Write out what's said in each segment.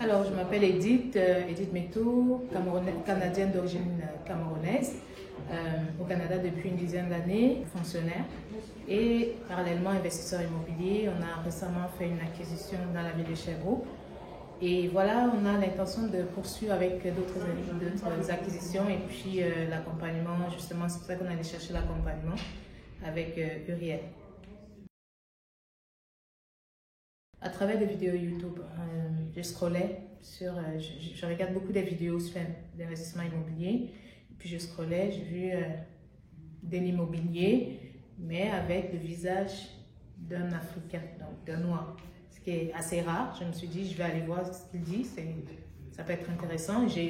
Alors, je m'appelle Edith, Edith Meto, canadienne d'origine camerounaise, au Canada depuis une dizaine d'années, fonctionnaire et parallèlement investisseur immobilier. On a récemment fait une acquisition dans la ville de Sherbrooke et voilà, on a l'intention de poursuivre avec d'autres acquisitions et puis l'accompagnement, justement, c'est pour ça qu'on allait chercher l'accompagnement avec Uriel. À travers des vidéos YouTube, je scrollais sur, je regarde beaucoup des vidéos sur l'investissement immobilier, et puis je scrollais, j'ai vu de l'immobilier, mais avec le visage d'un Africain, donc d'un Noir, ce qui est assez rare. Je me suis dit, je vais aller voir ce qu'il dit, ça peut être intéressant. Je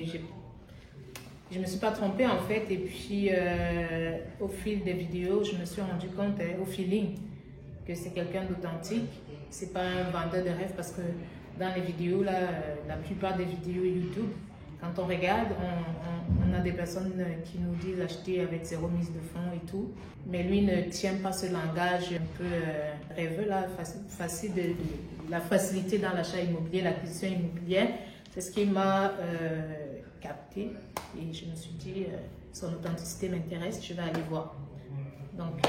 ne me suis pas trompée en fait, et puis au fil des vidéos, je me suis rendu compte, au feeling, que c'est quelqu'un d'authentique. C'est pas un vendeur de rêve parce que dans les vidéos, là, la plupart des vidéos YouTube, quand on regarde, on a des personnes qui nous disent acheter avec zéro mise de fonds et tout. Mais lui ne tient pas ce langage un peu rêveux, là, facile la facilité dans l'achat immobilier, l'acquisition immobilière. C'est ce qui m'a capté et je me suis dit, son authenticité m'intéresse, je vais aller voir. Donc,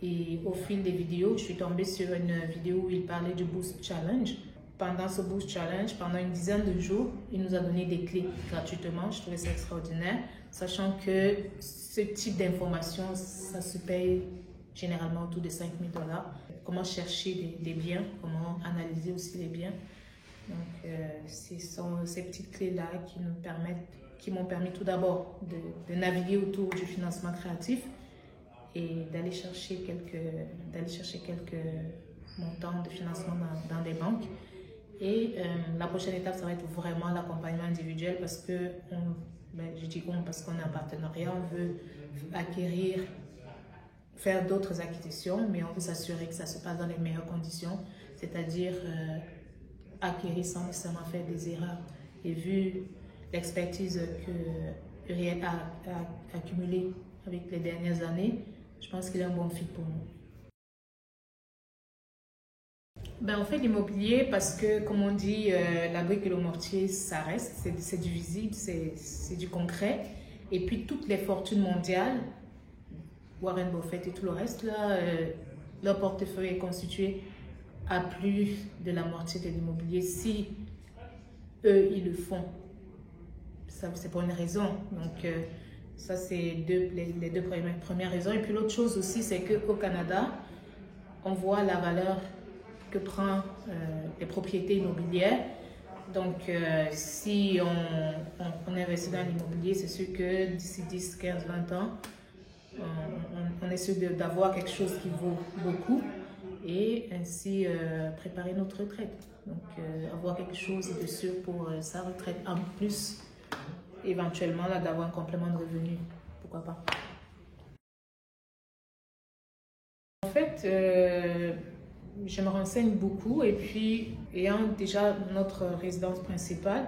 et au fil des vidéos, je suis tombée sur une vidéo où il parlait du Boost Challenge. Pendant ce Boost Challenge, pendant une dizaine de jours, il nous a donné des clés gratuitement. Je trouvais ça extraordinaire, sachant que ce type d'information, ça se paye généralement autour de 5 000 $. Comment chercher des biens, comment analyser aussi les biens. Donc, ce sont ces petites clés-là qui m'ont permis tout d'abord de naviguer autour du financement créatif et d'aller chercher quelques montants de financement dans des banques. Et la prochaine étape, ça va être vraiment l'accompagnement individuel parce que, je dis parce qu'on est en partenariat, on veut acquérir, faire d'autres acquisitions, mais on veut s'assurer que ça se passe dans les meilleures conditions, c'est-à-dire acquérir sans nécessairement faire des erreurs. Et vu l'expertise que Uriel a accumulée avec les dernières années, je pense qu'il est un bon fit pour nous. On fait l'immobilier parce que, comme on dit, la brique et le mortier, ça reste, c'est du visible, c'est du concret. Et puis toutes les fortunes mondiales, Warren Buffett et tout le reste, là, leur portefeuille est constitué à plus de la moitié de l'immobilier. Si eux, ils le font, c'est pour une raison. Donc, ça, c'est les deux premières raisons. Et puis l'autre chose aussi, c'est qu'au Canada, on voit la valeur que prend les propriétés immobilières. Donc, si on investit dans l'immobilier, c'est sûr que d'ici 10, 15, 20 ans, on est sûr d'avoir quelque chose qui vaut beaucoup et ainsi préparer notre retraite. Donc, avoir quelque chose de sûr pour sa retraite. En plus, éventuellement, là, d'avoir un complément de revenu. Pourquoi pas? En fait, je me renseigne beaucoup et puis, ayant déjà notre résidence principale,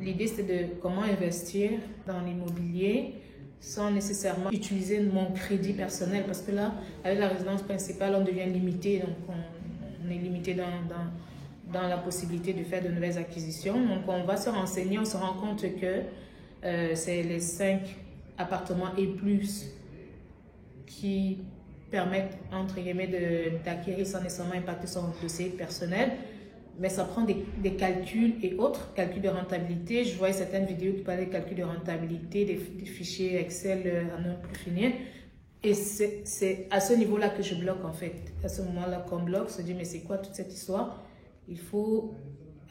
l'idée c'est de comment investir dans l'immobilier sans nécessairement utiliser mon crédit personnel parce que là, avec la résidence principale, on devient limité, donc on est limité dans la possibilité de faire de nouvelles acquisitions. Donc on va se renseigner, on se rend compte que c'est les 5 appartements et plus qui permettent, entre guillemets, d'acquérir sans nécessairement impacter son dossier personnel. Mais ça prend des calculs et autres, calculs de rentabilité. Je voyais certaines vidéos qui parlaient de calculs de rentabilité, des fichiers Excel à ne plus finir. Et c'est à ce niveau-là que je bloque en fait. À ce moment-là qu'on bloque, se dit mais c'est quoi toute cette histoire? Il faut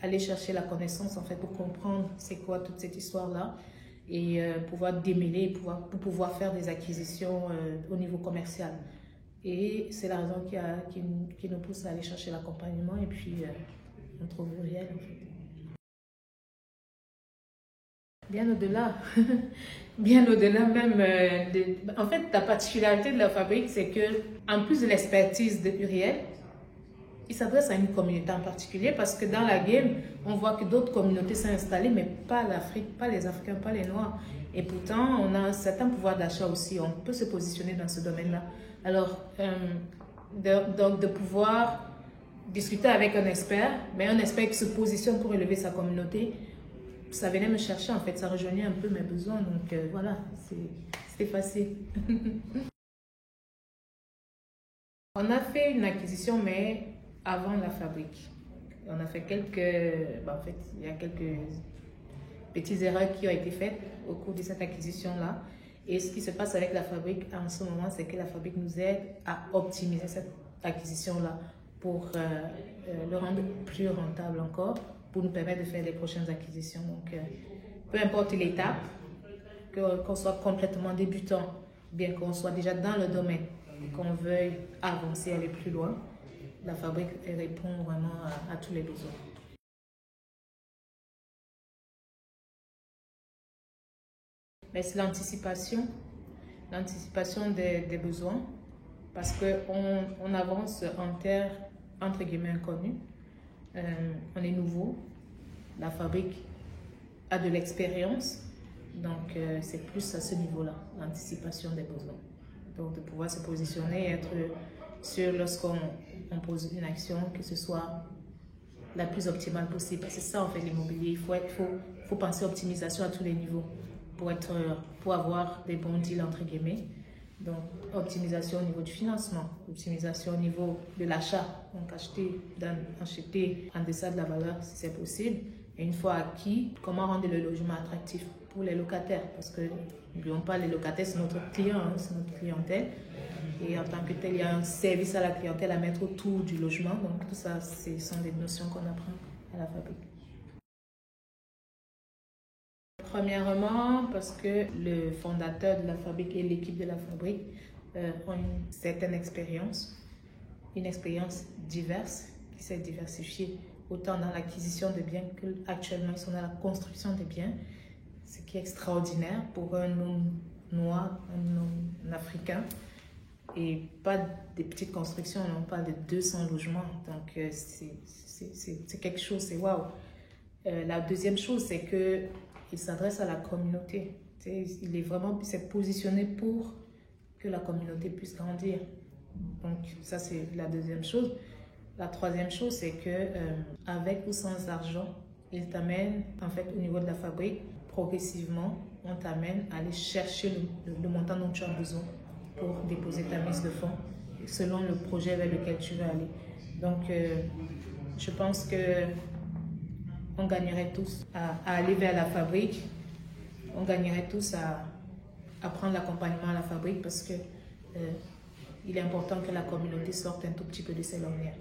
aller chercher la connaissance en fait pour comprendre c'est quoi toute cette histoire-là et pouvoir démêler, pour pouvoir faire des acquisitions au niveau commercial. Et c'est la raison qui nous pousse à aller chercher l'accompagnement et puis on trouve Uriel en fait. Bien au-delà, bien au-delà même. En fait, la particularité de la fabrique, c'est que en plus de l'expertise de Uriel, il s'adresse à une communauté en particulier parce que dans la game, on voit que d'autres communautés sont installées, mais pas l'Afrique, pas les Africains, pas les Noirs. Et pourtant, on a un certain pouvoir d'achat aussi. On peut se positionner dans ce domaine-là. Alors, donc de pouvoir discuter avec un expert, mais un expert qui se positionne pour élever sa communauté, ça venait me chercher en fait, ça rejoignait un peu mes besoins, donc voilà, c'était facile. On a fait une acquisition, mais avant la fabrique. On a fait en fait, il y a quelques petites erreurs qui ont été faites au cours de cette acquisition-là. Et ce qui se passe avec la fabrique en ce moment, c'est que la fabrique nous aide à optimiser cette acquisition-là pour le rendre plus rentable encore, pour nous permettre de faire les prochaines acquisitions. Donc, peu importe l'étape, qu'on soit complètement débutant, bien qu'on soit déjà dans le domaine, qu'on veuille avancer, aller plus loin, la fabrique répond vraiment à tous les besoins. Mais c'est l'anticipation des besoins, parce qu'on avance en terre, entre guillemets, inconnue. On est nouveau, la fabrique a de l'expérience, donc c'est plus à ce niveau-là, l'anticipation des besoins. Donc de pouvoir se positionner et être sûr lorsqu'on pose une action, que ce soit la plus optimale possible. C'est ça en fait l'immobilier, il faut penser optimisation à tous les niveaux pour avoir des bons deals entre guillemets. Donc optimisation au niveau du financement, optimisation au niveau de l'achat, donc acheter en deçà de la valeur si c'est possible. Et une fois acquis, comment rendre le logement attractif pour les locataires, parce que n'oublions pas, les locataires c'est notre client, hein, c'est notre clientèle. Et en tant que tel, il y a un service à la clientèle à mettre autour du logement. Donc tout ça, ce sont des notions qu'on apprend à la fabrique. Premièrement, parce que le fondateur de la fabrique et l'équipe de la fabrique ont une certaine expérience, une expérience diverse, qui s'est diversifiée autant dans l'acquisition de biens qu'actuellement ils sont dans la construction de biens, ce qui est extraordinaire pour un homme noir, un homme africain. Et pas des petites constructions, on parle de 200 logements, donc c'est quelque chose, c'est waouh. La deuxième chose, c'est qu'il s'adresse à la communauté. Il est vraiment positionné pour que la communauté puisse grandir. Donc ça, c'est la deuxième chose. La troisième chose, c'est que avec ou sans argent, il t'amène, en fait, au niveau de la fabrique, progressivement, on t'amène à aller chercher le montant dont tu as besoin pour déposer ta mise de fonds selon le projet vers lequel tu veux aller. Donc, je pense que on gagnerait tous à aller vers la fabrique. On gagnerait tous à prendre l'accompagnement à la fabrique, parce que il est important que la communauté sorte un tout petit peu de ses lornières.